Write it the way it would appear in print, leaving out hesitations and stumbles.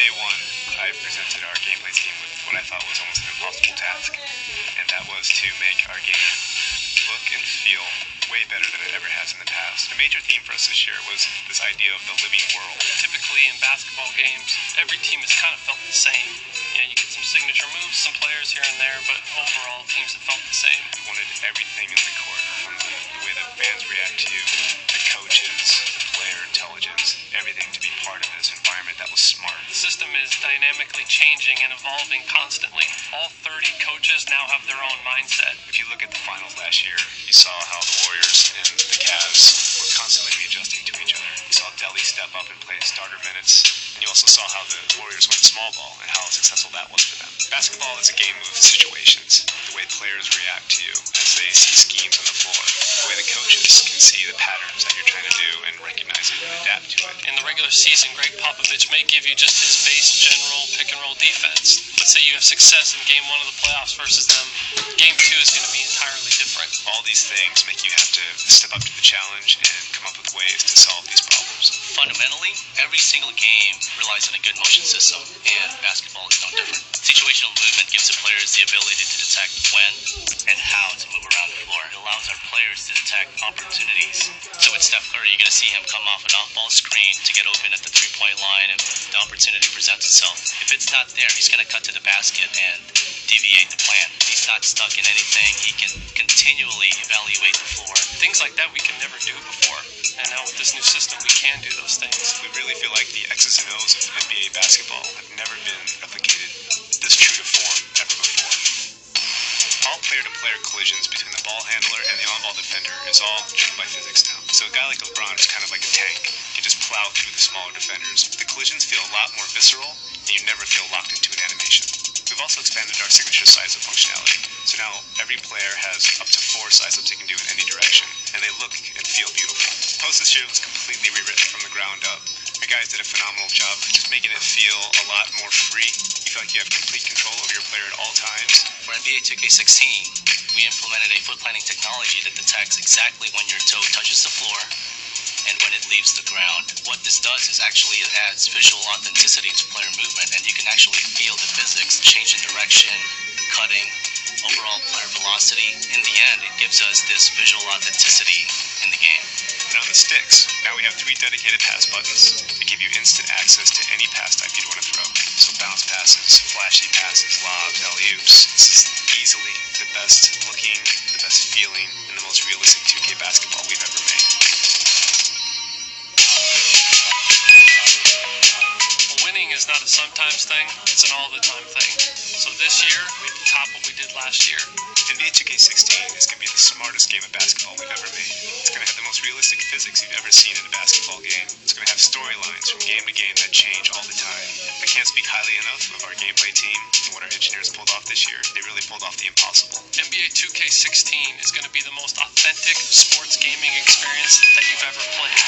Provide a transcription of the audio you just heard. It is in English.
day one, I presented our gameplay team with what I thought was almost an impossible task, and that was to make our game look and feel way better than it ever has in the past. A major theme for us this year was this idea of the living world. Typically in basketball games, every team has kind of felt the same. Yeah, you get some signature moves, some players here and there, but overall teams have felt the same. We wanted everything in the court, from the way that fans react to you, the coaches, the player intelligence, everything to be part of this environment that was smart. The system is dynamically changing and evolving constantly. All 30 coaches now have their own mindset. If you look at the finals last year, you saw how the Warriors and the Cavs were constantly readjusting to each other. You saw Delhi step up and play starter minutes, and you also saw how the Warriors went small ball and how successful that was for them. Basketball is a game of situations. The way players react to you as they see schemes on the floor. The way the coaches can see the patterns that you're trying to do and recognize it and adapt to it. In the regular season, Greg Popovich may give you just his base general pick-and-roll defense. Let's say you have success in Game 1 of the playoffs versus them. Game 2 is going to be entirely different. All these things make you have to step up to the challenge and come up with ways to solve these problems. Fundamentally, every single game relies on a good motion system, and basketball is no different. Situational movement gives the players the ability to detect when and how to move around the floor. It allows our players to detect opportunities. So with Steph Curry, you're going to see him come off an off-ball screen to get open at the three-point line if the opportunity presents itself. If it's not there, he's going to cut to the basket and deviate the plan. He's not stuck in anything. He can continually evaluate the floor. Things like that we could never do before. And now with this new system, we can do those things. We really feel like the X's and O's of NBA basketball have never been replicated this true to form ever before. All player-to-player collisions between the ball handler and the on-ball defender is all driven by physics now. So a guy like LeBron is kind of like a tank. He can just plow through the smaller defenders. The collisions feel a lot more visceral, and you never feel locked into an animation. We've also expanded our signature size-up functionality. So now every player has up to 4 size-ups they can do in any direction, and they look and feel beautiful. Post this year was completely rewritten from the ground up. Our guys did a phenomenal job just making it feel a lot more free. You feel like you have complete control over your player at all times. For NBA 2K16, we implemented a foot planting technology that detects exactly when your toe touches the floor and when it leaves the ground. What this does is actually it adds visual authenticity to player movement, and you can actually feel the physics, change in direction, cutting, overall player velocity. In the end, it gives us this visual authenticity in the game. And on the sticks, now we have 3 dedicated pass buttons that give you instant access to any pass type you'd want to throw. So bounce passes, flashy passes, lobs, alley-oops. This is easily the best looking, the best feeling, and the most realistic 2K basketball we've ever made. Winning is not a sometimes thing, it's an all-the-time thing. So this year, we have to top what we did last year. NBA 2K16 is going to be the smartest game of basketball we've ever made. It's going to have the most realistic physics you've ever seen in a basketball game. It's going to have storylines from game to game that change all the time. I can't speak highly enough of our gameplay team and what our engineers pulled off this year. They really pulled off the impossible. NBA 2K16 is going to be the most authentic sports gaming experience that you've ever played.